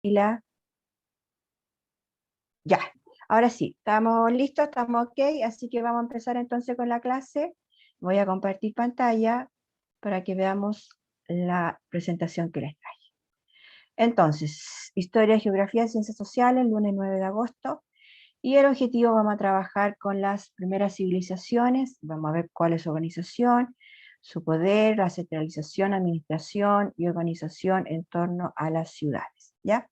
y la... Ya, ahora sí, estamos listos, estamos ok, así que vamos a empezar entonces con la clase. Voy a compartir pantalla para que veamos la presentación que les traje. Entonces, Historia, Geografía, Ciencias Sociales, lunes 9 de agosto. Y el objetivo, vamos a trabajar con las primeras civilizaciones, vamos a ver cuál es su organización, su poder, la centralización, administración y organización en torno a las ciudades, ¿ya?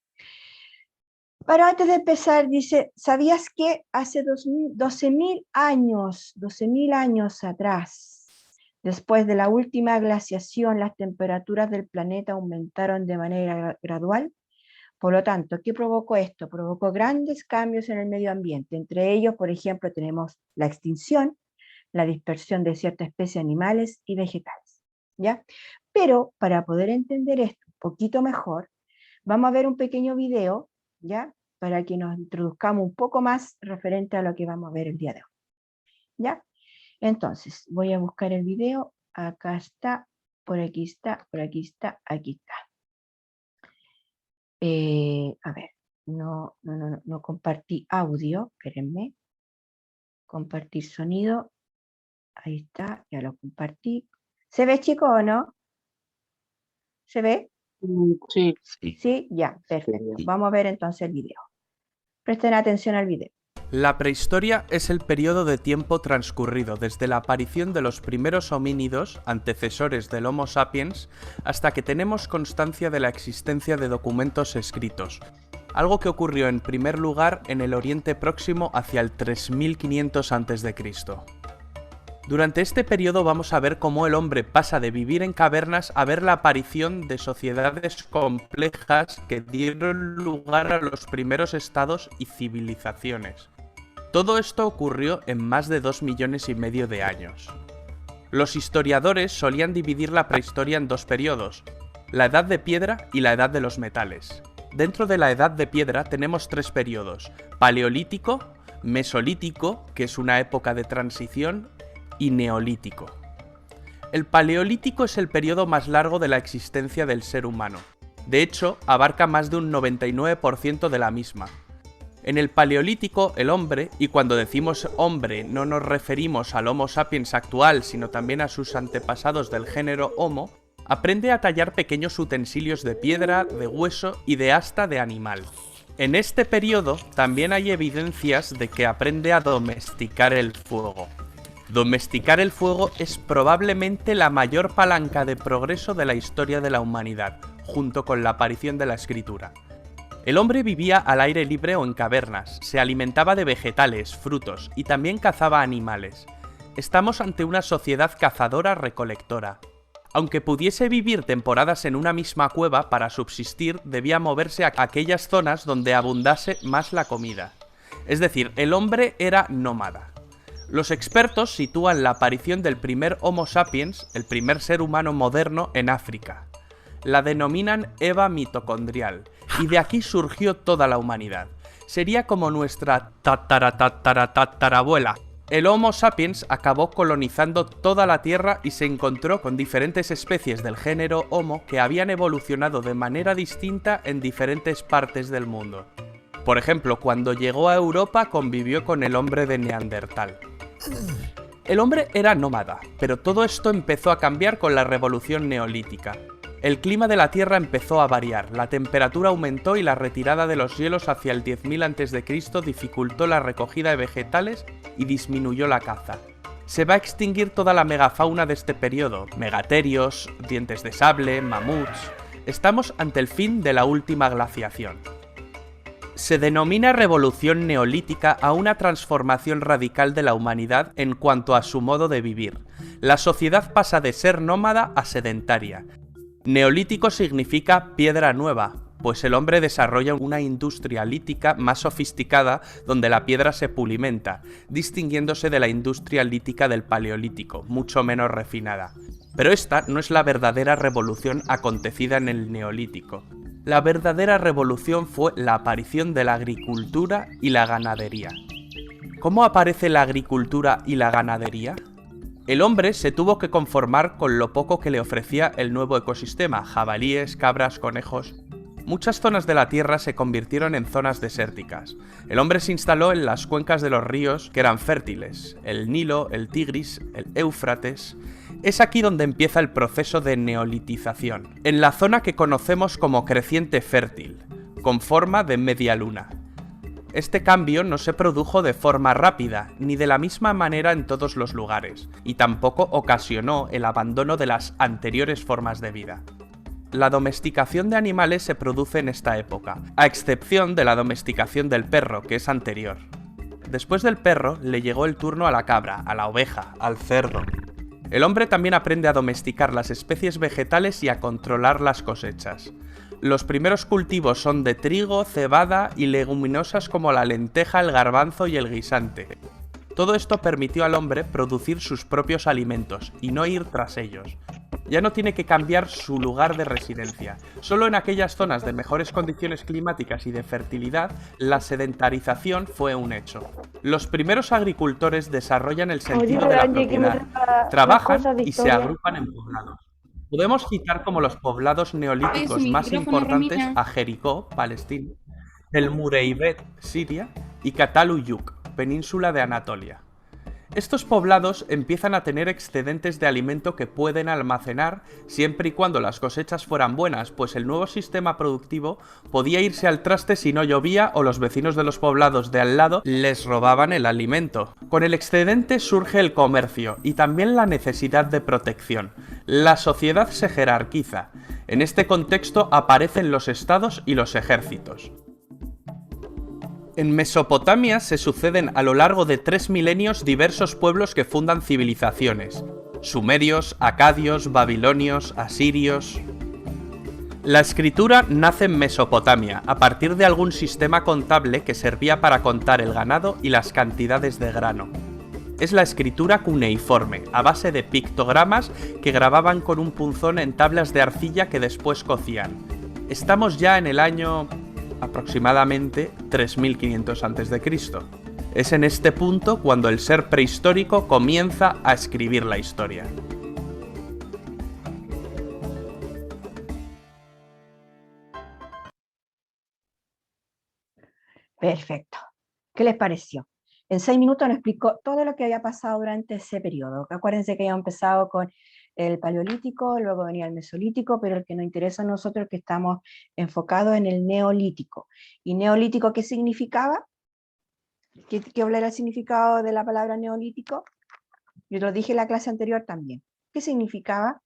Pero antes de empezar, dice, ¿sabías que hace 12.000 años atrás, después de la última glaciación, las temperaturas del planeta aumentaron de manera gradual? Por lo tanto, ¿qué provocó esto? Provocó grandes cambios en el medio ambiente. Entre ellos, por ejemplo, tenemos la extinción, la dispersión de ciertas especies animales y vegetales, ¿ya? Pero para poder entender esto un poquito mejor, vamos a ver un pequeño video, ¿ya? Para que nos introduzcamos un poco más referente a lo que vamos a ver el día de hoy, ¿ya? Entonces, voy a buscar el video. Acá está, por aquí está, por aquí está, aquí está. A ver, no compartí audio, espérenme. Compartir sonido. Ahí está, ya lo compartí. ¿Se ve, chico, o no? ¿Se ve? Sí. Sí, ya, perfecto. Vamos a ver entonces el video. Presten atención al video. La prehistoria es el periodo de tiempo transcurrido desde la aparición de los primeros homínidos, antecesores del Homo sapiens, hasta que tenemos constancia de la existencia de documentos escritos, algo que ocurrió en primer lugar en el Oriente Próximo hacia el 3500 a.C. Durante este periodo vamos a ver cómo el hombre pasa de vivir en cavernas a ver la aparición de sociedades complejas que dieron lugar a los primeros estados y civilizaciones. Todo esto ocurrió en más de 2,5 millones de años. Los historiadores solían dividir la prehistoria en dos periodos, la Edad de Piedra y la Edad de los Metales. Dentro de la Edad de Piedra tenemos tres periodos: Paleolítico, Mesolítico, que es una época de transición, y Neolítico. El Paleolítico es el periodo más largo de la existencia del ser humano. De hecho, abarca más de un 99% de la misma. En el Paleolítico, el hombre, y cuando decimos hombre no nos referimos al Homo sapiens actual, sino también a sus antepasados del género Homo, aprende a tallar pequeños utensilios de piedra, de hueso y de asta de animal. En este periodo también hay evidencias de que aprende a domesticar el fuego. Domesticar el fuego es probablemente la mayor palanca de progreso de la historia de la humanidad, junto con la aparición de la escritura. El hombre vivía al aire libre o en cavernas, se alimentaba de vegetales, frutos y también cazaba animales. Estamos ante una sociedad cazadora-recolectora. Aunque pudiese vivir temporadas en una misma cueva, para subsistir debía moverse a aquellas zonas donde abundase más la comida. Es decir, el hombre era nómada. Los expertos sitúan la aparición del primer Homo sapiens, el primer ser humano moderno, en África. La denominan Eva mitocondrial, y de aquí surgió toda la humanidad. Sería como nuestra tatarabuela. El Homo sapiens acabó colonizando toda la Tierra y se encontró con diferentes especies del género Homo que habían evolucionado de manera distinta en diferentes partes del mundo. Por ejemplo, cuando llegó a Europa convivió con el hombre de Neandertal. El hombre era nómada, pero todo esto empezó a cambiar con la revolución neolítica. El clima de la Tierra empezó a variar, la temperatura aumentó y la retirada de los hielos hacia el 10.000 a.C. dificultó la recogida de vegetales y disminuyó la caza. Se va a extinguir toda la megafauna de este periodo: megaterios, dientes de sable, mamuts. Estamos ante el fin de la última glaciación. Se denomina revolución neolítica a una transformación radical de la humanidad en cuanto a su modo de vivir. La sociedad pasa de ser nómada a sedentaria. Neolítico significa piedra nueva, pues el hombre desarrolla una industria lítica más sofisticada donde la piedra se pulimenta, distinguiéndose de la industria lítica del Paleolítico, mucho menos refinada. Pero esta no es la verdadera revolución acontecida en el Neolítico. La verdadera revolución fue la aparición de la agricultura y la ganadería. ¿Cómo aparece la agricultura y la ganadería? El hombre se tuvo que conformar con lo poco que le ofrecía el nuevo ecosistema: jabalíes, cabras, conejos. Muchas zonas de la Tierra se convirtieron en zonas desérticas. El hombre se instaló en las cuencas de los ríos que eran fértiles, el Nilo, el Tigris, el Éufrates. Es aquí donde empieza el proceso de neolitización, en la zona que conocemos como creciente fértil, con forma de media luna. Este cambio no se produjo de forma rápida, ni de la misma manera en todos los lugares, y tampoco ocasionó el abandono de las anteriores formas de vida. La domesticación de animales se produce en esta época, a excepción de la domesticación del perro, que es anterior. Después del perro, le llegó el turno a la cabra, a la oveja, al cerdo. El hombre también aprende a domesticar las especies vegetales y a controlar las cosechas. Los primeros cultivos son de trigo, cebada y leguminosas como la lenteja, el garbanzo y el guisante. Todo esto permitió al hombre producir sus propios alimentos y no ir tras ellos. Ya no tiene que cambiar su lugar de residencia. Solo en aquellas zonas de mejores condiciones climáticas y de fertilidad, la sedentarización fue un hecho. Los primeros agricultores desarrollan el sentido de la propiedad, trabajan y se agrupan en poblados. Podemos citar como los poblados neolíticos más importantes a Jericó, Palestina, el Mureybet, Siria, y Cataluyuk, península de Anatolia. Estos poblados empiezan a tener excedentes de alimento que pueden almacenar siempre y cuando las cosechas fueran buenas, pues el nuevo sistema productivo podía irse al traste si no llovía o los vecinos de los poblados de al lado les robaban el alimento. Con el excedente surge el comercio y también la necesidad de protección. La sociedad se jerarquiza. En este contexto aparecen los estados y los ejércitos. En Mesopotamia se suceden a lo largo de 3 milenios diversos pueblos que fundan civilizaciones: sumerios, acadios, babilonios, asirios. La escritura nace en Mesopotamia, a partir de algún sistema contable que servía para contar el ganado y las cantidades de grano. Es la escritura cuneiforme, a base de pictogramas que grababan con un punzón en tablas de arcilla que después cocían. Estamos ya en el año aproximadamente 3500 a.C. Es en este punto cuando el ser prehistórico comienza a escribir la historia. Perfecto. ¿Qué les pareció? En 6 minutos nos explicó todo lo que había pasado durante ese periodo. Acuérdense que habíamos empezado con el Paleolítico, luego venía el Mesolítico, pero el que nos interesa a nosotros es que estamos enfocados en el Neolítico. ¿Y Neolítico qué significaba? ¿Qué habla era el significado de la palabra Neolítico? Yo lo dije en la clase anterior también. ¿Qué significaba?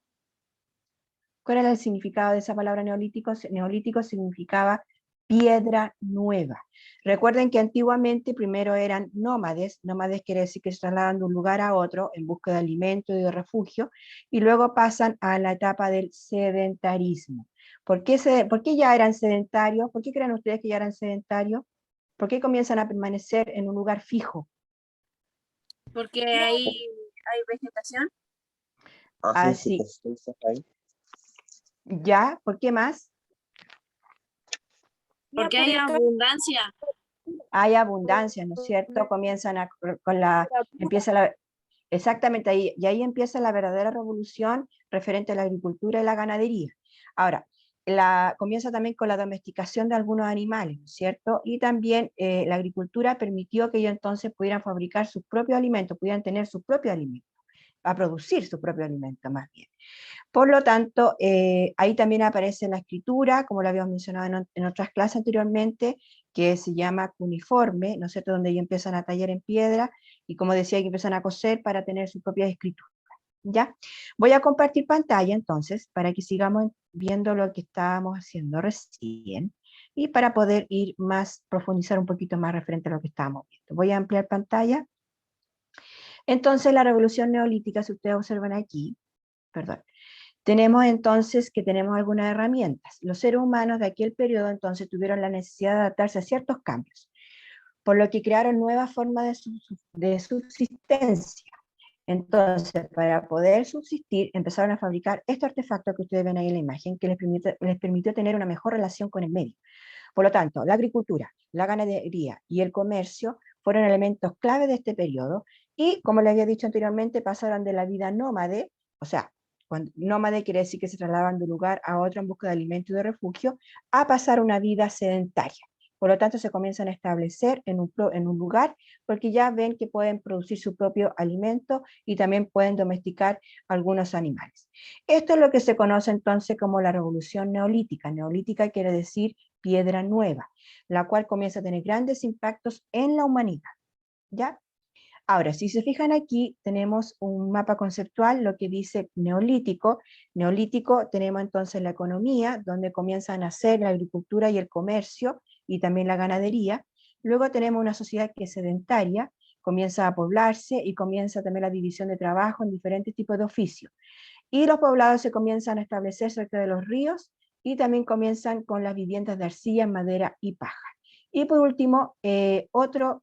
¿Cuál era el significado de esa palabra neolítico? Neolítico significaba piedra nueva. Recuerden que antiguamente primero eran nómades quiere decir que se trasladan de un lugar a otro en busca de alimento y de refugio, y luego pasan a la etapa del sedentarismo. ¿Por qué ya eran sedentarios? ¿Por qué creen ustedes que ya eran sedentarios? ¿Por qué comienzan a permanecer en un lugar fijo? Porque hay vegetación. Así. ¿Ya? ¿Por qué más? Porque hay abundancia. Hay abundancia, ¿no es cierto? Exactamente ahí, y ahí empieza la verdadera revolución referente a la agricultura y la ganadería. Ahora, comienza también con la domesticación de algunos animales, ¿no es cierto? Y también la agricultura permitió que ellos entonces pudieran fabricar sus propios alimentos, pudieran tener sus propios alimentos, a producir su propio alimento más bien. Por lo tanto, ahí también aparece la escritura, como lo habíamos mencionado en otras clases anteriormente, que se llama cuneiforme, ¿no es cierto?, donde ellos empiezan a tallar en piedra, y como decía, que empiezan a coser para tener su propia escritura. ¿Ya? Voy a compartir pantalla entonces, para que sigamos viendo lo que estábamos haciendo recién, y para poder profundizar un poquito más referente a lo que estábamos viendo. Voy a ampliar pantalla. Entonces, la revolución neolítica, si ustedes observan aquí, perdón, tenemos entonces que tenemos algunas herramientas. Los seres humanos de aquel periodo entonces tuvieron la necesidad de adaptarse a ciertos cambios, por lo que crearon nuevas formas de subsistencia. Entonces, para poder subsistir, empezaron a fabricar este artefacto que ustedes ven ahí en la imagen, que les permitió tener una mejor relación con el medio. Por lo tanto, la agricultura, la ganadería y el comercio fueron elementos clave de este periodo, y como les había dicho anteriormente, pasaron de la vida nómade, o sea, nómade quiere decir que se trasladan de un lugar a otro en busca de alimento y de refugio, a pasar una vida sedentaria. Por lo tanto, se comienzan a establecer en un lugar porque ya ven que pueden producir su propio alimento y también pueden domesticar algunos animales. Esto es lo que se conoce entonces como la revolución neolítica. Neolítica quiere decir piedra nueva, la cual comienza a tener grandes impactos en la humanidad. ¿Ya? Ahora, si se fijan aquí, tenemos un mapa conceptual, lo que dice neolítico. Neolítico tenemos entonces la economía, donde comienzan a nacer la agricultura y el comercio, y también la ganadería. Luego tenemos una sociedad que es sedentaria, comienza a poblarse y comienza también la división de trabajo en diferentes tipos de oficios. Y los poblados se comienzan a establecer cerca de los ríos y también comienzan con las viviendas de arcilla, madera y paja. Y por último, otro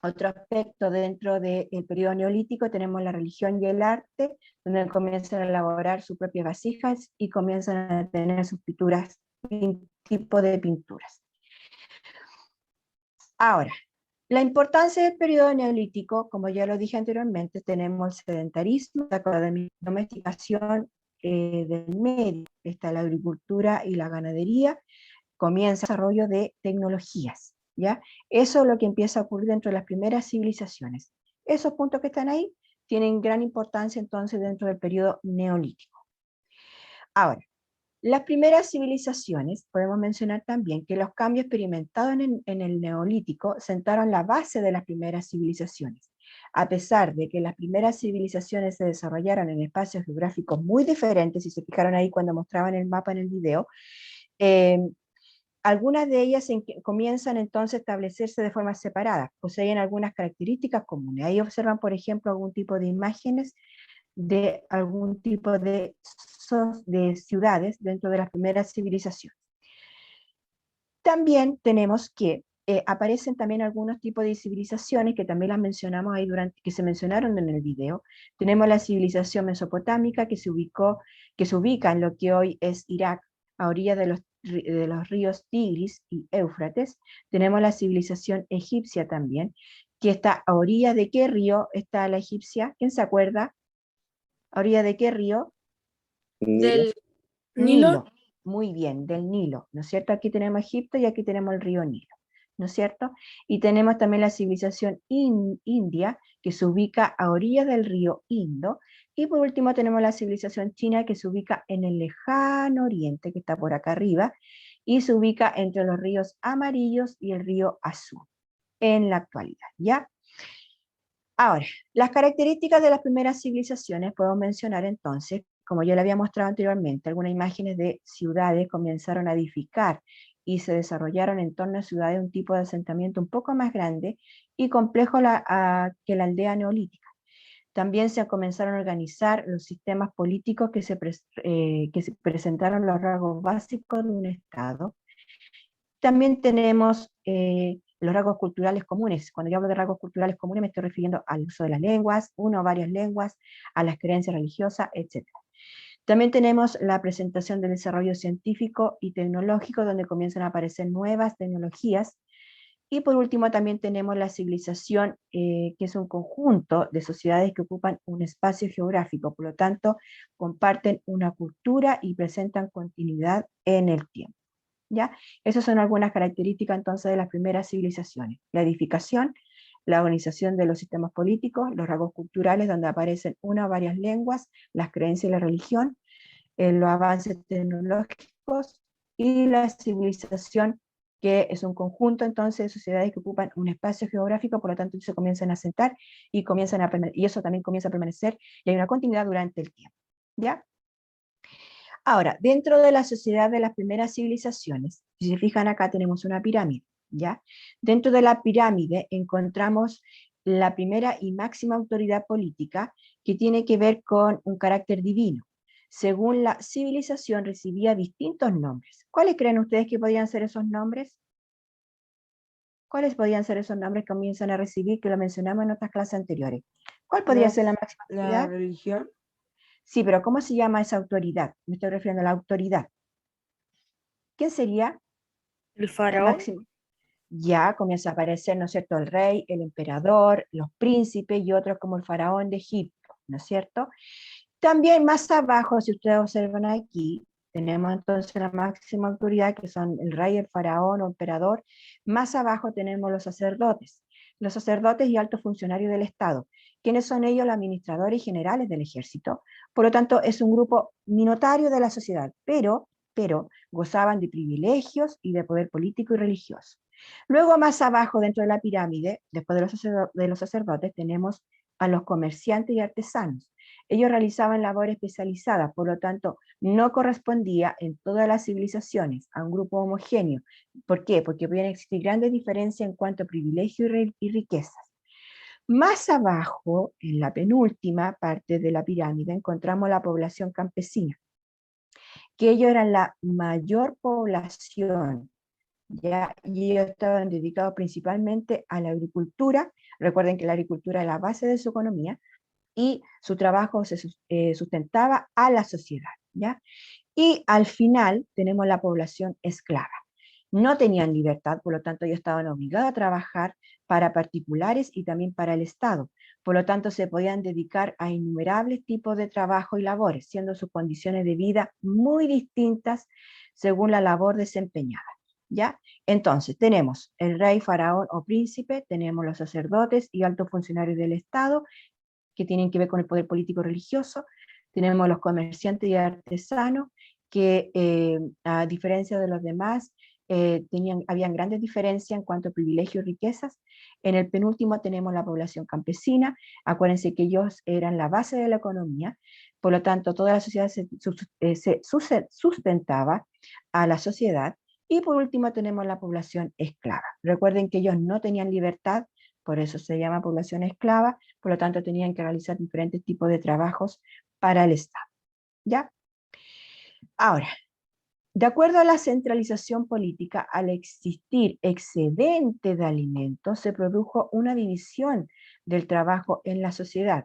aspecto dentro del periodo neolítico tenemos la religión y el arte, donde comienzan a elaborar sus propias vasijas y comienzan a tener sus pinturas, tipo de pinturas. Ahora, la importancia del periodo neolítico, como ya lo dije anteriormente, tenemos el sedentarismo, la domesticación del medio, está la agricultura y la ganadería, comienza el desarrollo de tecnologías, ¿ya? Eso es lo que empieza a ocurrir dentro de las primeras civilizaciones. Esos puntos que están ahí tienen gran importancia entonces dentro del periodo neolítico. Ahora, las primeras civilizaciones, podemos mencionar también que los cambios experimentados en el neolítico sentaron la base de las primeras civilizaciones. A pesar de que las primeras civilizaciones se desarrollaron en espacios geográficos muy diferentes, si se fijaron ahí cuando mostraban el mapa en el video, algunas de ellas comienzan entonces a establecerse de forma separada, poseen algunas características comunes. Ahí observan, por ejemplo, algún tipo de imágenes de algún tipo de ciudades dentro de las primeras civilizaciones. También tenemos que aparecen también algunos tipos de civilizaciones que también las mencionamos ahí que se mencionaron en el video. Tenemos la civilización mesopotámica que se ubica en lo que hoy es Irak, a orillas de los ríos Tigris y Éufrates. Tenemos la civilización egipcia también, que está a orillas de ¿qué río está la egipcia? ¿Quién se acuerda? ¿A orilla de qué río? Del Nilo. Muy bien, del Nilo, ¿no es cierto? Aquí tenemos Egipto y aquí tenemos el río Nilo, ¿no es cierto? Y tenemos también la civilización india, que se ubica a orillas del río Indo. Y por último tenemos la civilización china, que se ubica en el lejano oriente, que está por acá arriba, y se ubica entre los ríos Amarillos y el río Azul, en la actualidad, ¿ya? Ahora, las características de las primeras civilizaciones podemos mencionar entonces, como yo le había mostrado anteriormente, algunas imágenes de ciudades comenzaron a edificar y se desarrollaron en torno a ciudades un tipo de asentamiento un poco más grande y complejo que la aldea neolítica. También se comenzaron a organizar los sistemas políticos que se presentaron los rasgos básicos de un Estado. También tenemos los rasgos culturales comunes. Cuando yo hablo de rasgos culturales comunes me estoy refiriendo al uso de las lenguas, una o varias lenguas, a las creencias religiosas, etc. También tenemos la presentación del desarrollo científico y tecnológico, donde comienzan a aparecer nuevas tecnologías. Y por último también tenemos la civilización, que es un conjunto de sociedades que ocupan un espacio geográfico, por lo tanto comparten una cultura y presentan continuidad en el tiempo. ¿Ya? Esas son algunas características entonces de las primeras civilizaciones. La edificación, la organización de los sistemas políticos, los rasgos culturales donde aparecen una o varias lenguas, las creencias y la religión, los avances tecnológicos y la civilización, que es un conjunto entonces de sociedades que ocupan un espacio geográfico, por lo tanto se comienzan a asentar y, y eso también comienza a permanecer y hay una continuidad durante el tiempo. ¿Ya? Ahora, dentro de la sociedad de las primeras civilizaciones, si se fijan acá tenemos una pirámide, ¿ya? Dentro de la pirámide encontramos la primera y máxima autoridad política que tiene que ver con un carácter divino. Según la civilización recibía distintos nombres. ¿Cuáles creen ustedes que podían ser esos nombres? ¿Cuáles podían ser esos nombres que comienzan a recibir, que lo mencionamos en otras clases anteriores? ¿Cuál podría ser la máxima autoridad? La religión. Sí, pero ¿cómo se llama esa autoridad? Me estoy refiriendo a la autoridad. ¿Quién sería? El faraón. Ya comienza a aparecer, ¿no es cierto?, el rey, el emperador, los príncipes y otros como el faraón de Egipto, ¿no es cierto? También más abajo, si ustedes observan aquí, tenemos entonces la máxima autoridad, que son el rey, el faraón o emperador. Más abajo tenemos los sacerdotes y altos funcionarios del Estado. ¿Quiénes son ellos? Los administradores generales del ejército. Por lo tanto, es un grupo minoritario de la sociedad, pero gozaban de privilegios y de poder político y religioso. Luego, más abajo, dentro de la pirámide, después de los sacerdotes, tenemos a los comerciantes y artesanos. Ellos realizaban labores especializadas, por lo tanto, no correspondía en todas las civilizaciones a un grupo homogéneo. ¿Por qué? Porque podían existir grandes diferencias en cuanto a privilegio y riquezas. Más abajo, en la penúltima parte de la pirámide, encontramos la población campesina, que ellos eran la mayor población, ¿ya? Y ellos estaban dedicados principalmente a la agricultura. Recuerden que la agricultura es la base de su economía, y su trabajo se sustentaba a la sociedad, ¿ya? Y al final tenemos la población esclava. No tenían libertad, por lo tanto ellos estaban obligados a trabajar para particulares y también para el Estado. Por lo tanto se podían dedicar a innumerables tipos de trabajo y labores, siendo sus condiciones de vida muy distintas según la labor desempeñada, ¿ya? Entonces tenemos el rey, faraón o príncipe, tenemos los sacerdotes y altos funcionarios del Estado, que tienen que ver con el poder político religioso. Tenemos los comerciantes y artesanos, que a diferencia de los demás, habían grandes diferencias en cuanto a privilegios y riquezas. En el penúltimo tenemos la población campesina. Acuérdense que ellos eran la base de la economía, por lo tanto toda la sociedad se sustentaba a la sociedad. Y por último tenemos la población esclava. Recuerden que ellos no tenían libertad, por eso se llama población esclava, por lo tanto tenían que realizar diferentes tipos de trabajos para el Estado, ¿ya? Ahora, de acuerdo a la centralización política, al existir excedente de alimentos, se produjo una división del trabajo en la sociedad,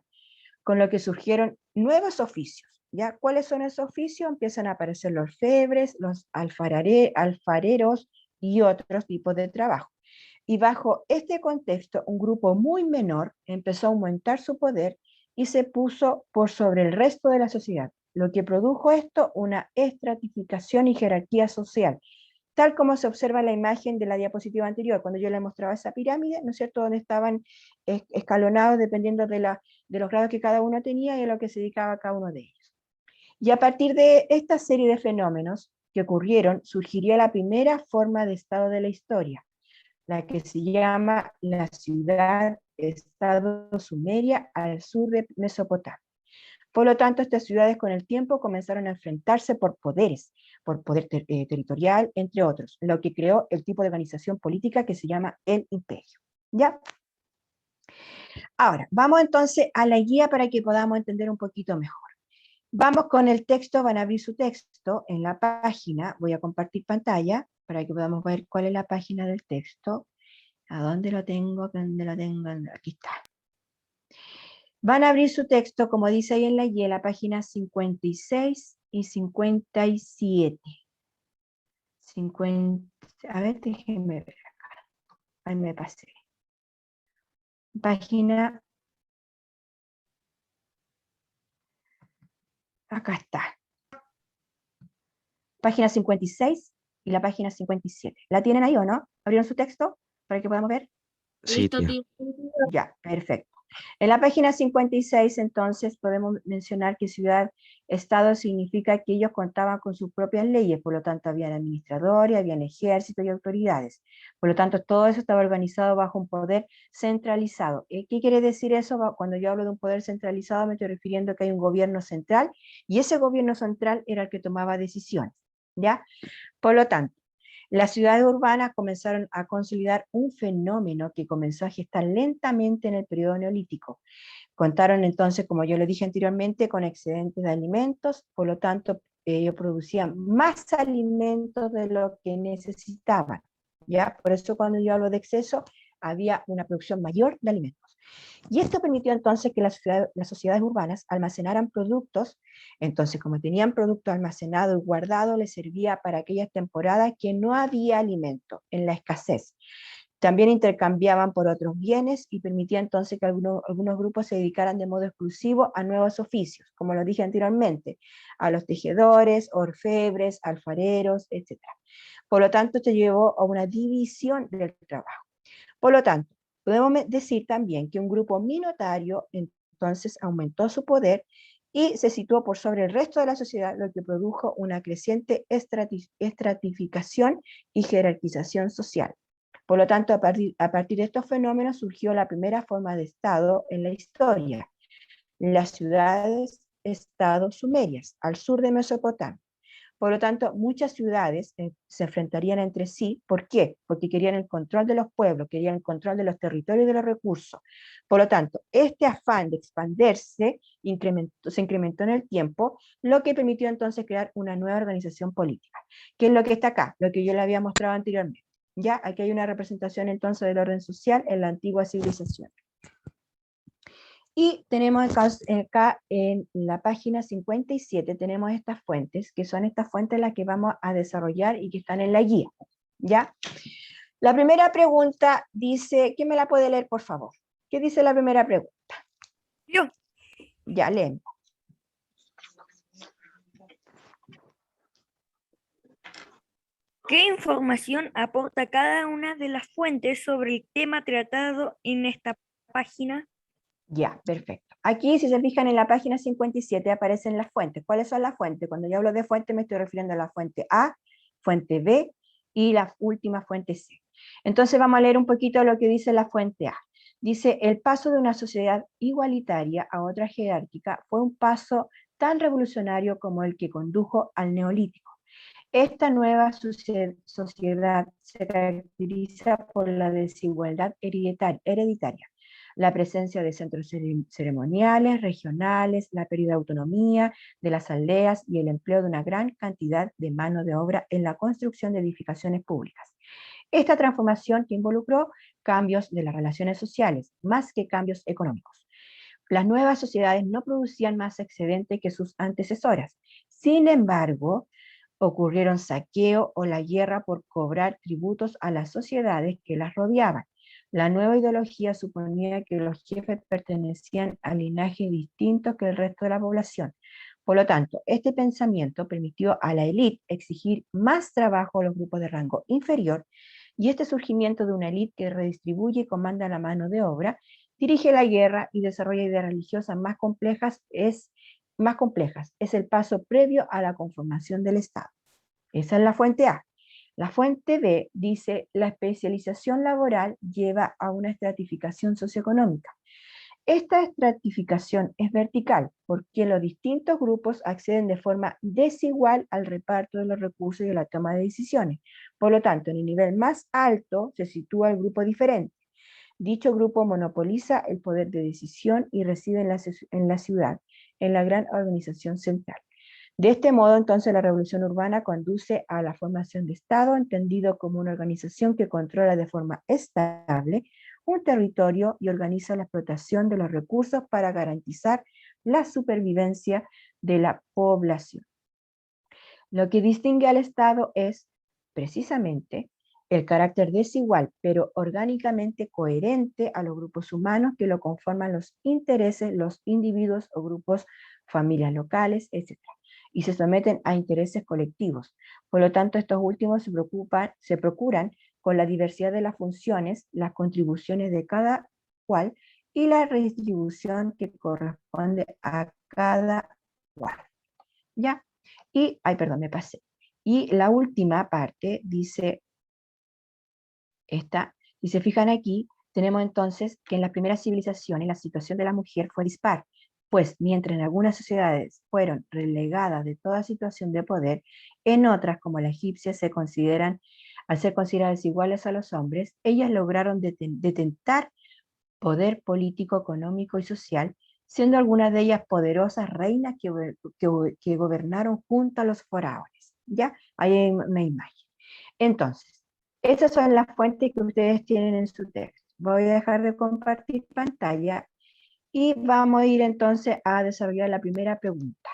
con lo que surgieron nuevos oficios, ¿ya? ¿Cuáles son esos oficios? Empiezan a aparecer los orfebres, los alfareros y otros tipos de trabajo. Y bajo este contexto, un grupo muy menor empezó a aumentar su poder y se puso por sobre el resto de la sociedad, lo que produjo esto una estratificación y jerarquía social, tal como se observa en la imagen de la diapositiva anterior, cuando yo les mostraba esa pirámide, ¿no es cierto?, donde estaban escalonados dependiendo de los grados que cada uno tenía y a lo que se dedicaba cada uno de ellos. Y a partir de esta serie de fenómenos que ocurrieron, surgiría la primera forma de Estado de la historia, la que se llama la ciudad-estado sumeria al sur de Mesopotamia. Por lo tanto, estas ciudades con el tiempo comenzaron a enfrentarse por poderes, por poder territorial, entre otros, lo que creó el tipo de organización política que se llama el imperio. ¿Ya? Ahora, vamos entonces a la guía para que podamos entender un poquito mejor. Vamos con el texto, van a abrir su texto en la página, voy a compartir pantalla para que podamos ver cuál es la página del texto. ¿A dónde lo tengo? ¿Dónde lo tengo? Aquí está. Van a abrir su texto, como dice ahí en la guía, la página 56 y 57. A ver, déjenme ver acá. Ahí me pasé. Página... Acá está. Página 56 y la página 57. ¿La tienen ahí o no? ¿Abrieron su texto para que podamos ver? Sí, Listo, tía. tío. Ya, perfecto. En la página 56, entonces, podemos mencionar que ciudad-estado significa que ellos contaban con sus propias leyes, por lo tanto, habían administradores, habían ejércitos y autoridades. Por lo tanto, todo eso estaba organizado bajo un poder centralizado. ¿Qué quiere decir eso? Cuando yo hablo de un poder centralizado, me estoy refiriendo a que hay un gobierno central, y ese gobierno central era el que tomaba decisiones, ¿ya? Por lo tanto, las ciudades urbanas comenzaron a consolidar un fenómeno que comenzó a gestar lentamente en el periodo neolítico. Contaron entonces, como yo le dije anteriormente, con excedentes de alimentos, por lo tanto, ellos producían más alimentos de lo que necesitaban, ¿ya? Por eso cuando yo hablo de exceso, había una producción mayor de alimentos. Y esto permitió entonces que las sociedades urbanas almacenaran productos. Entonces, como tenían producto almacenado y guardado, les servía para aquellas temporadas que no había alimento, en la escasez. También intercambiaban por otros bienes y permitía entonces que algunos grupos se dedicaran de modo exclusivo a nuevos oficios, como lo dije anteriormente, a los tejedores, orfebres, alfareros, etc. Por lo tanto, esto llevó a una división del trabajo. Por lo tanto, podemos decir también que un grupo minoritario entonces aumentó su poder y se situó por sobre el resto de la sociedad, lo que produjo una creciente estratificación y jerarquización social. Por lo tanto, a partir de estos fenómenos surgió la primera forma de Estado en la historia, las ciudades-estado sumerias, al sur de Mesopotamia. Por lo tanto, muchas ciudades se enfrentarían entre sí. ¿Por qué? Porque querían el control de los pueblos, querían el control de los territorios y de los recursos. Por lo tanto, este afán de expandirse se incrementó en el tiempo, lo que permitió entonces crear una nueva organización política. ¿Qué es lo que está acá? Lo que yo le había mostrado anteriormente. Ya, aquí hay una representación entonces del orden social en la antigua civilización. Y tenemos acá en la página 57, tenemos estas fuentes, que son estas fuentes las que vamos a desarrollar y que están en la guía. ¿Ya? La primera pregunta dice, ¿quién me la puede leer, por favor? ¿Qué dice la primera pregunta? Yo. Ya, leen. ¿Qué información aporta cada una de las fuentes sobre el tema tratado en esta página? Ya, perfecto. Aquí, si se fijan en la página 57, aparecen las fuentes. ¿Cuáles son las fuentes? Cuando yo hablo de fuente, me estoy refiriendo a la fuente A, fuente B y la última fuente C. Entonces vamos a leer un poquito lo que dice la fuente A. Dice, el paso de una sociedad igualitaria a otra jerárquica fue un paso tan revolucionario como el que condujo al neolítico. Esta nueva sociedad se caracteriza por la desigualdad hereditaria, la presencia de centros ceremoniales, regionales, la pérdida de autonomía de las aldeas y el empleo de una gran cantidad de mano de obra en la construcción de edificaciones públicas. Esta transformación que involucró cambios de las relaciones sociales, más que cambios económicos. Las nuevas sociedades no producían más excedente que sus antecesoras. Sin embargo, ocurrieron saqueo o la guerra por cobrar tributos a las sociedades que las rodeaban. La nueva ideología suponía que los jefes pertenecían a linajes distintos que el resto de la población. Por lo tanto, este pensamiento permitió a la élite exigir más trabajo a los grupos de rango inferior, y este surgimiento de una élite que redistribuye y comanda la mano de obra, dirige la guerra y desarrolla ideas religiosas más complejas es el paso previo a la conformación del Estado. Esa es la fuente A. La fuente B dice, la especialización laboral lleva a una estratificación socioeconómica. Esta estratificación es vertical porque los distintos grupos acceden de forma desigual al reparto de los recursos y a la toma de decisiones. Por lo tanto, en el nivel más alto se sitúa el grupo diferente. Dicho grupo monopoliza el poder de decisión y reside en la ciudad, en la gran organización central. De este modo, entonces, la revolución urbana conduce a la formación de Estado, entendido como una organización que controla de forma estable un territorio y organiza la explotación de los recursos para garantizar la supervivencia de la población. Lo que distingue al Estado es, precisamente, el carácter desigual, pero orgánicamente coherente a los grupos humanos que lo conforman los intereses, los individuos o grupos, familias locales, etc. Y se someten a intereses colectivos. Por lo tanto, estos últimos se procuran con la diversidad de las funciones, las contribuciones de cada cual y la redistribución que corresponde a cada cual. ¿Ya? Y, perdón, me pasé. Y la última parte dice, si se fijan aquí, tenemos entonces que en las primeras civilizaciones la situación de la mujer fue dispar, pues mientras en algunas sociedades fueron relegadas de toda situación de poder, en otras, como la egipcia, al ser consideradas iguales a los hombres, ellas lograron detentar poder político, económico y social, siendo algunas de ellas poderosas reinas que gobernaron junto a los faraones. ¿Ya? Ahí hay una imagen. Entonces, estas son las fuentes que ustedes tienen en su texto. Voy a dejar de compartir pantalla y vamos a ir entonces a desarrollar la primera pregunta.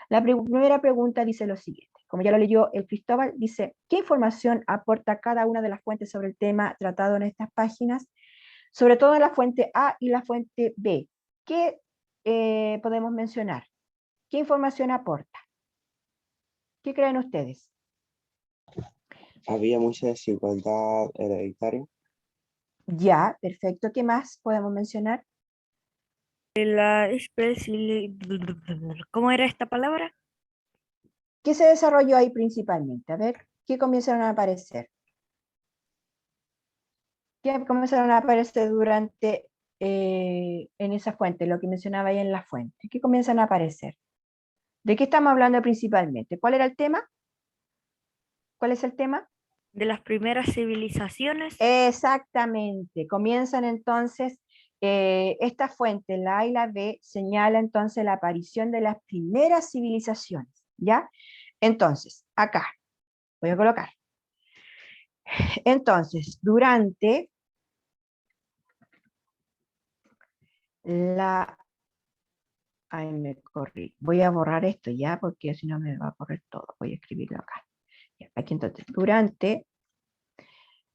La primera pregunta dice lo siguiente. como ya lo leyó el Cristóbal, dice, ¿qué información aporta cada una de las fuentes sobre el tema tratado en estas páginas? Sobre todo en la fuente A y la fuente B. ¿Qué podemos mencionar? ¿Qué información aporta? ¿Qué creen ustedes? Había mucha desigualdad hereditaria. Ya, perfecto. ¿Qué más podemos mencionar? La especie... ¿Cómo era esta palabra? ¿Qué se desarrolló ahí principalmente? A ver, ¿qué comenzaron a aparecer? ¿Qué comenzaron a aparecer durante en esa fuente? Lo que mencionaba ahí en la fuente. ¿Qué comienzan a aparecer? ¿De qué estamos hablando principalmente? ¿Cuál era el tema? ¿Cuál es el tema? De las primeras civilizaciones. Exactamente. Comienzan entonces, esta fuente, la A y la B, señala entonces la aparición de las primeras civilizaciones, ¿ya? Entonces, acá, voy a colocar. Entonces, durante la... Ay, me corrí. Voy a borrar esto ya, porque si no me va a correr todo. Voy a escribirlo acá. Ya, aquí entonces, durante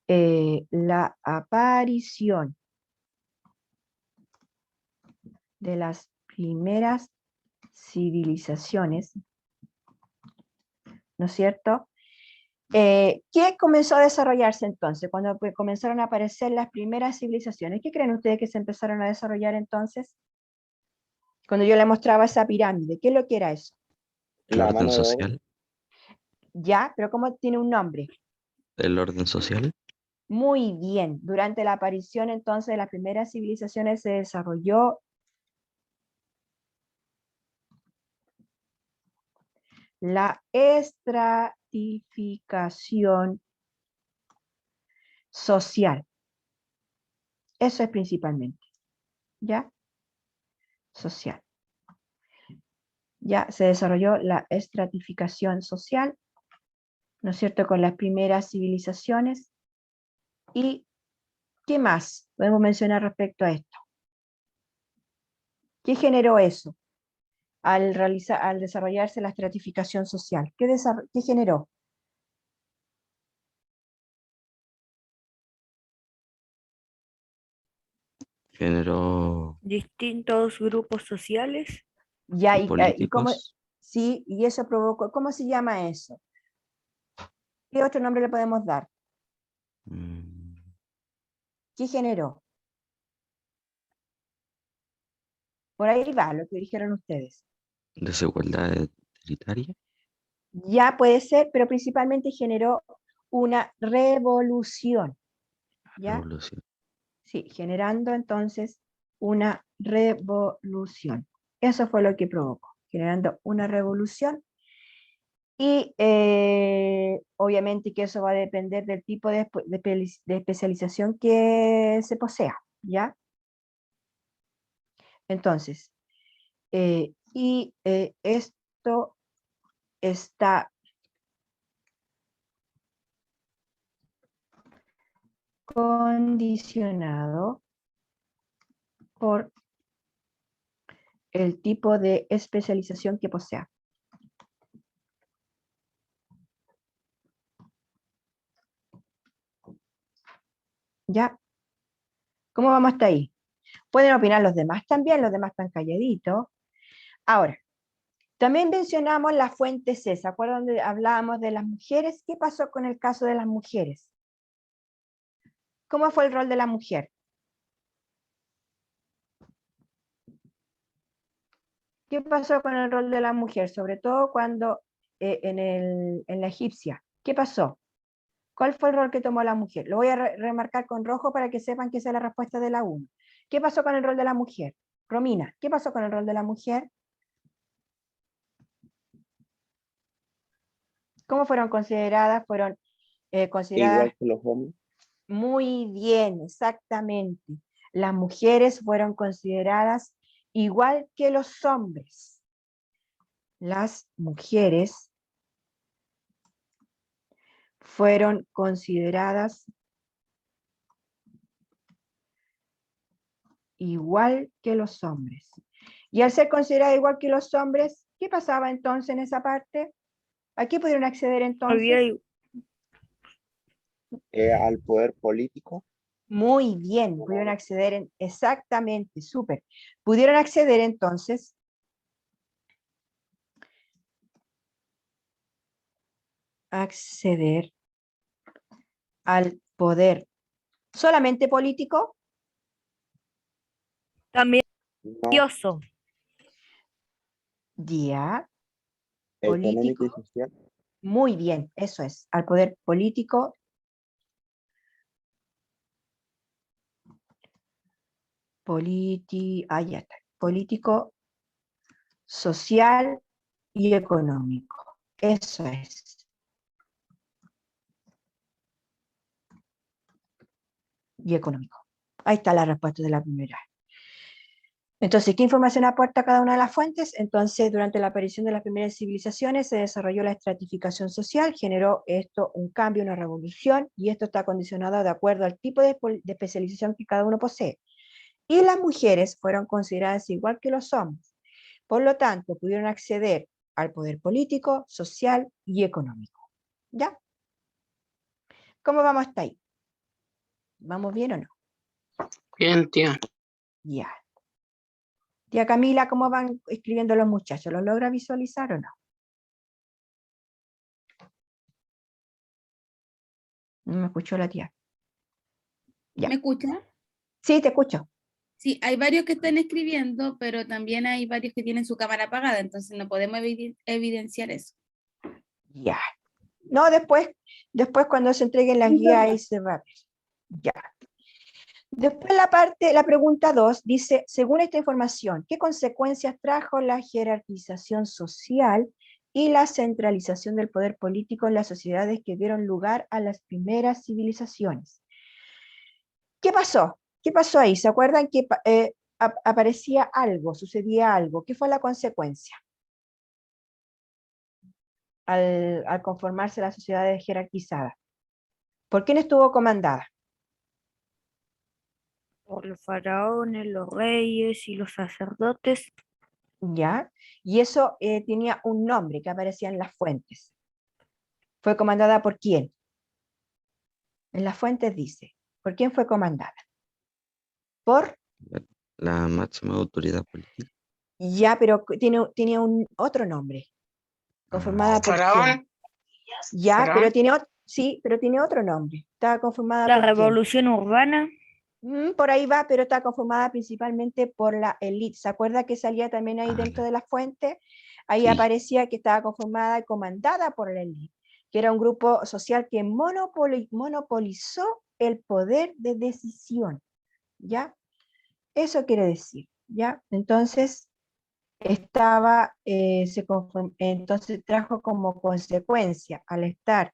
la aparición de las primeras civilizaciones, ¿no es cierto? ¿Qué comenzó a desarrollarse entonces? Cuando comenzaron a aparecer las primeras civilizaciones, ¿qué creen ustedes que se empezaron a desarrollar entonces? Cuando yo le mostraba esa pirámide, ¿qué es lo que era eso? El La orden mano de obra. social. Ya, pero ¿cómo tiene un nombre? El orden social. Muy bien. Durante la aparición entonces de las primeras civilizaciones se desarrolló la estratificación social. Eso es principalmente, ¿ya? Social. Ya se desarrolló la estratificación social, ¿no es cierto?, con las primeras civilizaciones. ¿Y qué más podemos mencionar respecto a esto? ¿Qué generó eso al desarrollarse la estratificación social? ¿Qué generó? Generó Distintos grupos sociales. Ya, y cómo, políticos. sí, y eso provocó, ¿cómo se llama eso? ¿Qué otro nombre le podemos dar? mm, ¿Qué generó? Por ahí va lo que dijeron ustedes. Desigualdad hereditaria. Ya puede ser, pero principalmente generó una revolución, ¿ya? Revolución. Sí, generando entonces una revolución. Eso fue lo que provocó, generando una revolución. Y obviamente que eso va a depender del tipo de especialización que se posea, ¿ya? Entonces, esto está condicionado por el tipo de especialización que posea. ¿Ya? ¿Cómo vamos hasta ahí? Pueden opinar los demás también, los demás están calladitos. Ahora, también mencionamos la fuente C, ¿se acuerdan donde hablábamos de las mujeres? ¿Qué pasó con el caso de las mujeres? ¿Cómo fue el rol de la mujer? ¿Qué pasó con el rol de la mujer? Sobre todo cuando en la egipcia. ¿Qué pasó? ¿Cuál fue el rol que tomó la mujer? Lo voy a remarcar con rojo para que sepan que esa es la respuesta de la 1. ¿Qué pasó con el rol de la mujer? Romina, ¿qué pasó con el rol de la mujer? ¿Cómo fueron consideradas? Fueron consideradas Igual que los hombres. muy bien, exactamente. Las mujeres fueron consideradas igual que los hombres. Las mujeres fueron consideradas igual que los hombres. Y al ser considerada igual que los hombres, ¿qué pasaba entonces en esa parte? ¿A qué pudieron acceder entonces? Había Al poder político, Muy bien, pudieron acceder exactamente, súper. Pudieron acceder entonces acceder al poder solamente político, también no, religioso, ya, económico y político, social, muy bien, eso es, al poder político, ya está, político, social y económico, eso es. Y económico. Ahí está la respuesta de la primera. Entonces, ¿qué información aporta cada una de las fuentes? Entonces, durante la aparición de las primeras civilizaciones se desarrolló la estratificación social, generó esto un cambio, una revolución, y esto está condicionado de acuerdo al tipo de especialización que cada uno posee. Y las mujeres fueron consideradas igual que los hombres. Por lo tanto, pudieron acceder al poder político, social y económico. ¿Ya? ¿Cómo vamos hasta ahí? ¿Vamos bien o no? Bien, tía. Ya. Tía Camila, ¿cómo van escribiendo los muchachos? ¿Los logra visualizar o no? No me escuchó la tía. Ya. ¿Me escucha? Sí, te escucho. Sí, hay varios que están escribiendo, pero también hay varios que tienen su cámara apagada, entonces no podemos evidenciar eso. Ya. No, después cuando se entreguen las guías ahí se va a ver. Ya. Después la pregunta 2 dice, según esta información, ¿qué consecuencias trajo la jerarquización social y la centralización del poder político en las sociedades que dieron lugar a las primeras civilizaciones? ¿Qué pasó? ¿Qué pasó ahí? ¿Se acuerdan que aparecía algo, sucedía algo? ¿Qué fue la consecuencia al conformarse las sociedades jerarquizadas? ¿Por quién estuvo comandada? por los faraones, los reyes y los sacerdotes. ¿Ya? Y eso tenía un nombre que aparecía en las fuentes. ¿Fue comandada por quién? En las fuentes dice, ¿por quién fue comandada? Por, La máxima autoridad política. ya, pero tiene un otro nombre. Conformada por quién. Faraón. Ya, ¿Faraón? pero sí, pero tiene otro nombre. Está conformada La por quién. revolución urbana. Por ahí va, pero está conformada principalmente por la élite. ¿Se acuerda que salía también ahí dentro de la fuente? Ahí Sí. aparecía que estaba conformada y comandada por la élite, que era un grupo social que monopolizó el poder de decisión, ¿ya? Eso quiere decir, ¿ya? Entonces, entonces trajo como consecuencia, al estar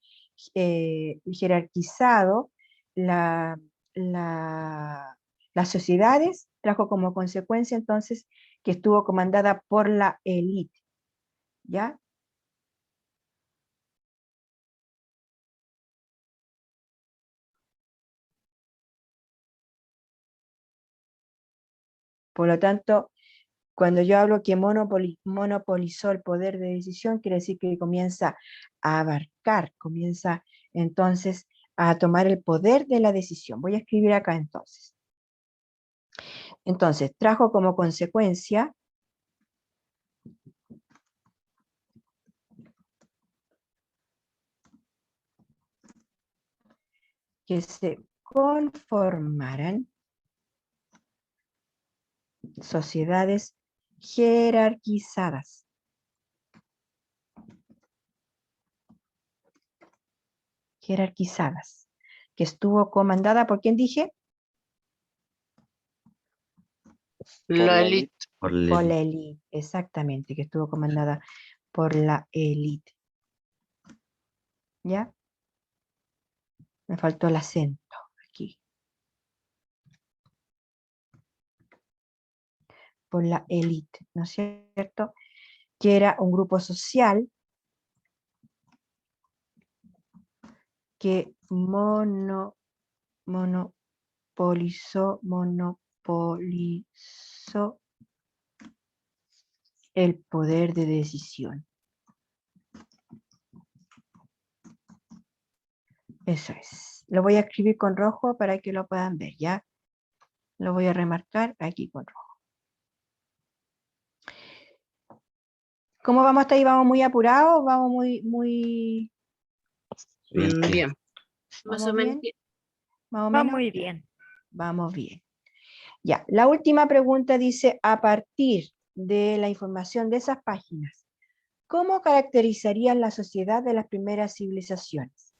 jerarquizado, la, las sociedades, trajo como consecuencia entonces que estuvo comandada por la élite, ¿ya? Por lo tanto, cuando yo hablo que monopolizó el poder de decisión, quiere decir que comienza a abarcar, comienza entonces a tomar el poder de la decisión. Voy a escribir acá entonces. Entonces, trajo como consecuencia que se conformaran sociedades jerarquizadas. Jerarquizadas, que estuvo comandada por quién dije, La élite. Por por la la élite, exactamente, que estuvo comandada por la élite. ¿Ya? Me faltó el acento aquí. Por la élite, ¿no es cierto? Que era un grupo social que monopolizó el poder de decisión. Eso es. Lo voy a escribir con rojo para que lo puedan ver, ¿ya? Lo voy a remarcar aquí con rojo. ¿Cómo vamos hasta ahí? ¿Vamos muy apurados? ¿Vamos muy... Bien, tía. Bien. ¿Vamos bien? ¿Más o Va menos? muy bien. Vamos bien. Ya, la última pregunta dice, a partir de la información de esas páginas, ¿cómo caracterizarían la sociedad de las primeras civilizaciones?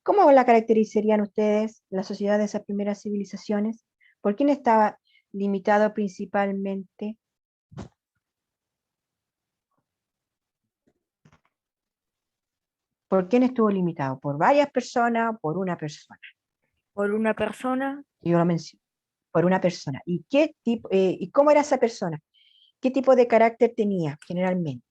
¿Cómo la caracterizarían ustedes, la sociedad de esas primeras civilizaciones? ¿Por quién estaba limitado principalmente? ¿Por quién estuvo limitado? ¿Por varias personas o por una persona? Por una persona, Yo lo menciono. Por una persona. ¿Y qué tipo, y cómo era esa persona? ¿Qué tipo de carácter tenía generalmente?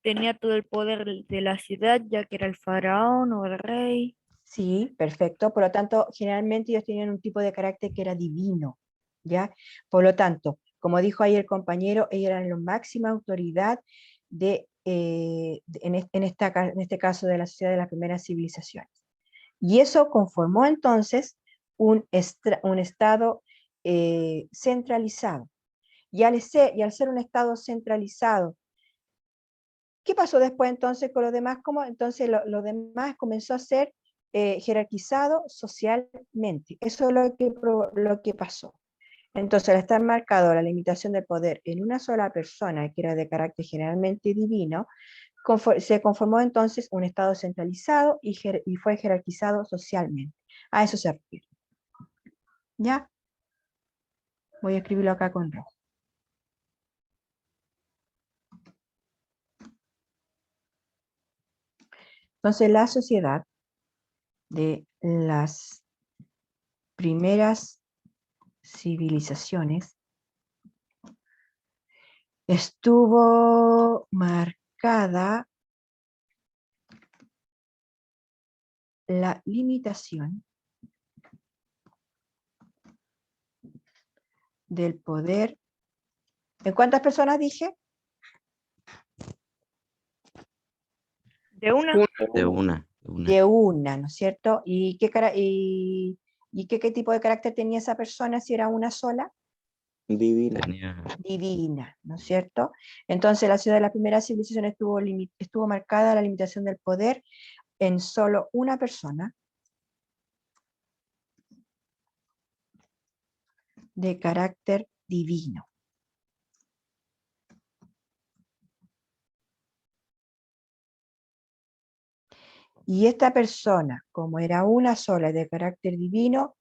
tenía todo el poder de la ciudad, ya que era el faraón o el rey. Sí, perfecto. Por lo tanto, generalmente ellos tenían un tipo de carácter que era divino, ¿ya? Por lo tanto, como dijo ahí el compañero, ellos eran la máxima autoridad en este caso de la sociedad de las primeras civilizaciones. Y eso conformó entonces un estado centralizado. Y al ser un estado centralizado, ¿qué pasó después entonces con los demás? ¿Cómo? Entonces lo demás comenzó a ser jerarquizado socialmente. Eso es lo que pasó. Entonces, al estar marcado la limitación del poder en una sola persona, que era de carácter generalmente divino, se conformó entonces un Estado centralizado y fue jerarquizado socialmente. A eso se refiere. ¿Ya? Voy a escribirlo acá con rojo. Entonces, la sociedad de las primeras civilizaciones estuvo marcada la limitación del poder. ¿En cuántas personas dije? De una, De una, de una. De una, ¿no es cierto? ¿Y qué tipo de carácter tenía esa persona si era una sola? Divina. Tenía Divina, ¿no es cierto? Entonces la ciudad de la primera civilización estuvo marcada la limitación del poder en solo una persona de carácter divino. Y esta persona, como era una sola de carácter divino,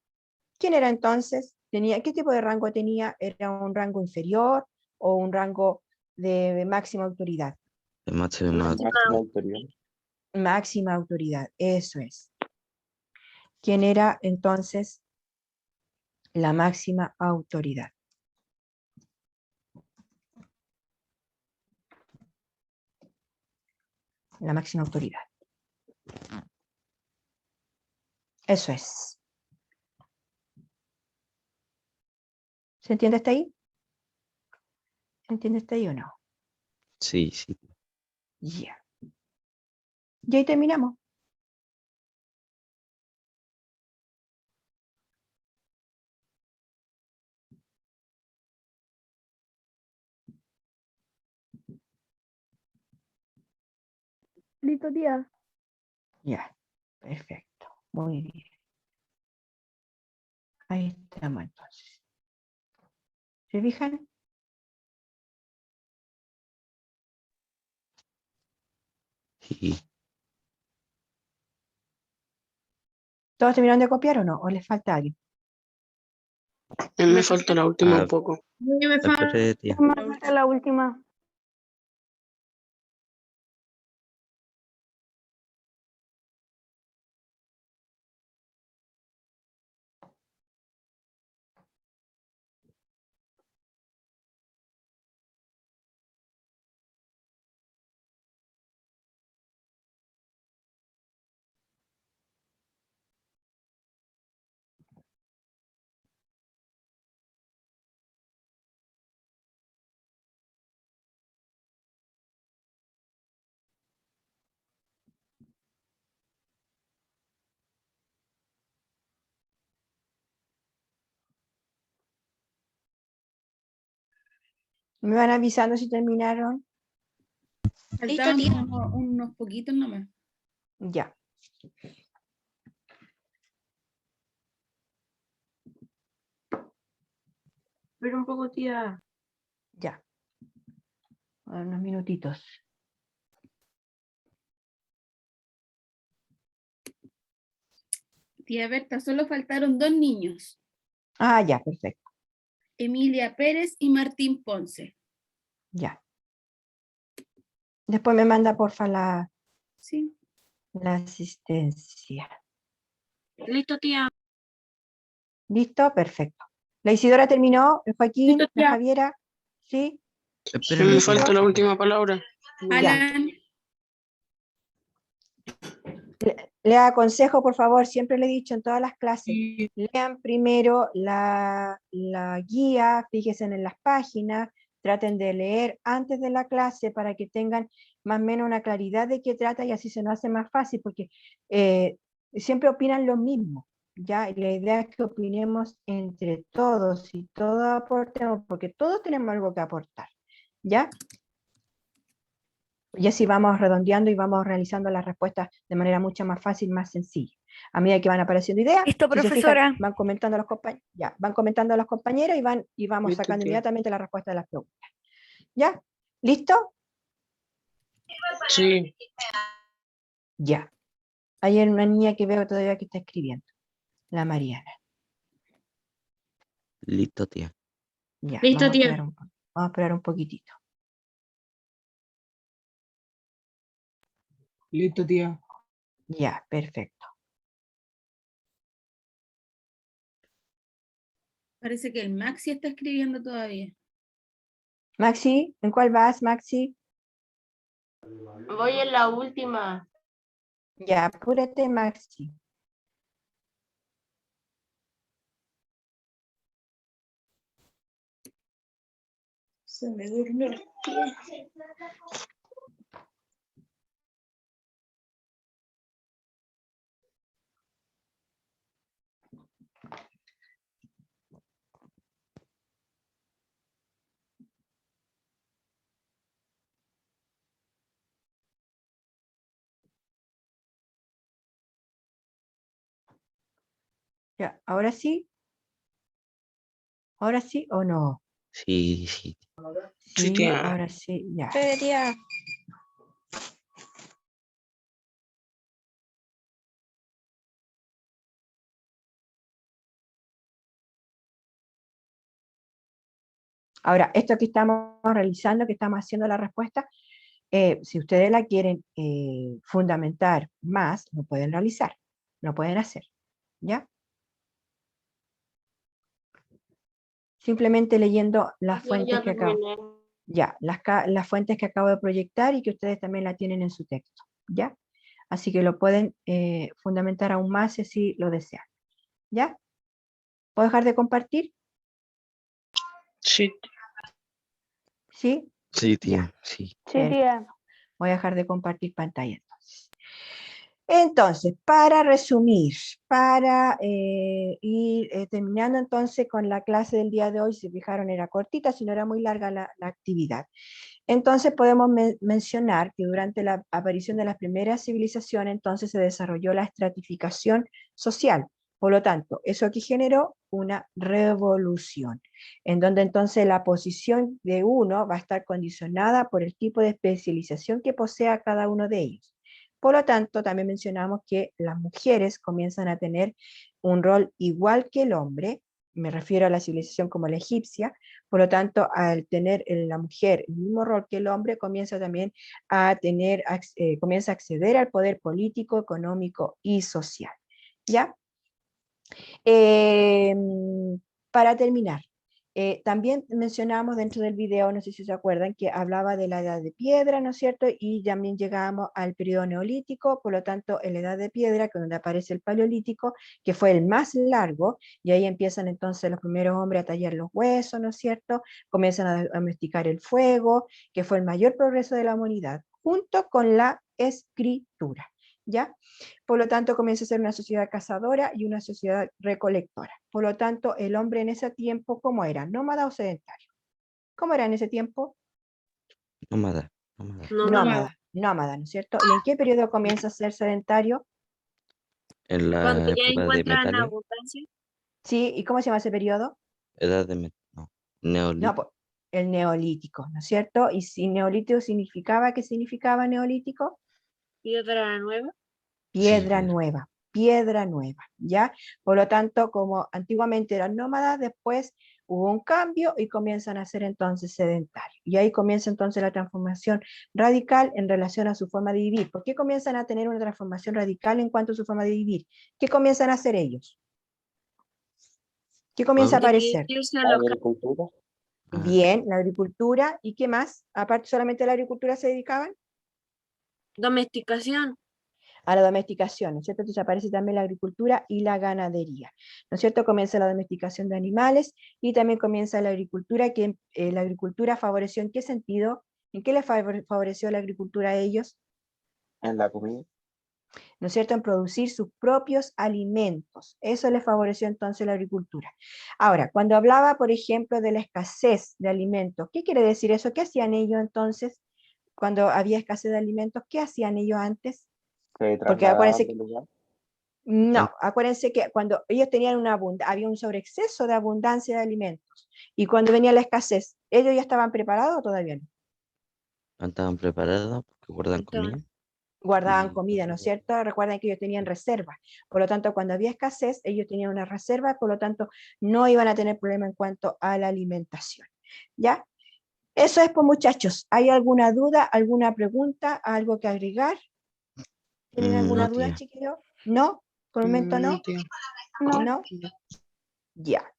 ¿quién era entonces? ¿Qué tipo de rango tenía? ¿Era un rango inferior o un rango de máxima autoridad? de máxima Máxima autoridad. Máxima autoridad, eso es. ¿Quién era entonces la máxima autoridad? La máxima autoridad. Eso es. ¿Se entiende hasta ahí? ¿Se entiende hasta ahí o no? Sí, sí. Ya. Y ahí terminamos. listo día. Ya. Perfecto. Muy bien. Ahí estamos entonces. ¿Se fijan? Sí. ¿Todos terminaron de copiar o no? ¿O les falta alguien? Me falta la última Ah, un poco. espere, tía. La última. Me van avisando si terminaron. Faltaban tía. unos poquitos nomás. Ya. Espera un poco, tía. Ya. Unos minutitos. Tía Berta, solo faltaron 2 niños. Ah, ya, perfecto. Emilia Pérez y Martín Ponce. Ya. Después me manda, porfa, la Sí. asistencia. Listo, tía. ¿Listo? Perfecto. La Isidora terminó, el Joaquín, Listo, la tía. Javiera, ¿sí? Espérame, Me tía. falta la última palabra. Alan, Le aconsejo, por favor, siempre le he dicho en todas las clases, Sí. lean primero la guía, fíjense en las páginas, traten de leer antes de la clase para que tengan más o menos una claridad de qué trata y así se nos hace más fácil, porque siempre opinan lo mismo, ¿ya? Y la idea es que opinemos entre todos y todos aportemos, porque todos tenemos algo que aportar, ¿ya? Y así vamos redondeando y vamos realizando las respuestas de manera mucho más fácil, más sencilla. A medida que van apareciendo ideas, Listo, si se fijan, profesora. van comentando a los compañeros, ya, van comentando a los compañeros y vamos Listo, sacando tía. inmediatamente la respuesta de las preguntas. ¿Ya? ¿Listo? Sí. Ya. Hay una niña que veo todavía que está escribiendo, la Mariana. Listo, tía. Ya, Listo, vamos a tía. esperar un poquitito. Listo, tía. Ya, perfecto. parece que el Maxi está escribiendo todavía. Maxi, ¿en cuál vas, Maxi? Voy en la última. Ya, apúrate, Maxi. Se me durmió el pie. Ya, ¿ahora sí? ¿Ahora sí o no? Sí, sí. Sí, Sí, tía. ahora sí, ya. Tía. Ahora, esto que estamos realizando, que estamos haciendo la respuesta, si ustedes la quieren fundamentar más, lo pueden realizar, lo pueden hacer, ¿ya? Simplemente leyendo las fuentes que acabo, ya, las fuentes que acabo de proyectar y que ustedes también la tienen en su texto, ¿ya? Así que lo pueden fundamentar aún más si así lo desean, ¿ya? ¿Puedo dejar de compartir? Sí. ¿Sí? Sí, tía. Sí. Sí, tía. Voy a dejar de compartir pantalla entonces. Entonces, para resumir, para ir terminando entonces con la clase del día de hoy, si fijaron era cortita, si no era muy larga la actividad. Entonces podemos mencionar que durante la aparición de las primeras civilizaciones, entonces se desarrolló la estratificación social. Por lo tanto, eso aquí generó una revolución, en donde entonces la posición de uno va a estar condicionada por el tipo de especialización que posea cada uno de ellos. Por lo tanto, también mencionamos que las mujeres comienzan a tener un rol igual que el hombre, me refiero a la civilización como la egipcia, por lo tanto, al tener la mujer el mismo rol que el hombre, comienza también a tener, comienza a acceder al poder político, económico y social. ¿Ya? Para terminar, también mencionamos dentro del video, no sé si se acuerdan, que hablaba de la edad de piedra, ¿no es cierto? Y también llegamos al periodo neolítico, por lo tanto, en la edad de piedra, que es donde aparece el paleolítico, que fue el más largo, y ahí empiezan entonces los primeros hombres a tallar los huesos, ¿no es cierto? Comienzan a domesticar el fuego, que fue el mayor progreso de la humanidad, junto con la escritura, ¿ya? Por lo tanto, comienza a ser una sociedad cazadora y una sociedad recolectora. Por lo tanto, el hombre en ese tiempo, ¿cómo era? ¿Nómada o sedentario? ¿Cómo era en ese tiempo? Nómada. Nómada. Nómada, ¿no es cierto? ¿Y en qué periodo comienza a ser sedentario? En la Cuando ya época de encuentran metales, abundancia. Sí, ¿y cómo se llama ese periodo? edad de metales. No. Neolítico. No, pues, el neolítico, ¿no es cierto? ¿Y si neolítico significaba, qué significaba neolítico? Piedra nueva. Piedra Sí. nueva, piedra nueva, ¿ya? Por lo tanto, como antiguamente eran nómadas, después hubo un cambio y comienzan a ser entonces sedentarios. Y ahí comienza entonces la transformación radical en relación a su forma de vivir. ¿Por qué comienzan a tener una transformación radical en cuanto a su forma de vivir? ¿Qué comienzan a hacer ellos? ¿Qué comienza a aparecer? Dirigirse a los Agricultura. Ah, Bien, la agricultura. ¿Y qué más? Aparte solamente de la agricultura se dedicaban domesticación. a la domesticación, ¿no es cierto? Entonces aparece también la agricultura y la ganadería, ¿no es cierto? Comienza la domesticación de animales y también comienza la agricultura, que la agricultura favoreció ¿en qué sentido? ¿En qué les favoreció la agricultura a ellos? En la comida. ¿No es cierto? En producir sus propios alimentos. Eso les favoreció entonces la agricultura. Ahora, cuando hablaba, por ejemplo, de la escasez de alimentos, ¿qué quiere decir eso? ¿Qué hacían ellos entonces cuando había escasez de alimentos? ¿Qué hacían ellos antes? Se Porque acuérdense trasladaban que de lugar. no, acuérdense que cuando ellos tenían había un sobreexceso de abundancia de alimentos y cuando venía la escasez, ¿ellos ya estaban preparados o todavía no? no estaban preparados porque guardan Estaban- comida. Guardaban Y comida, ¿no es cierto? Recuerden que ellos tenían reservas, por lo tanto, cuando había escasez, ellos tenían una reserva, por lo tanto, no iban a tener problema en cuanto a la alimentación, ¿ya? Eso es, pues, muchachos. ¿Hay alguna duda, alguna pregunta, algo que agregar? ¿Tienen alguna no, duda, tía. chiquillos? ¿No? ¿Por el momento no? tía. ¿No? Ya.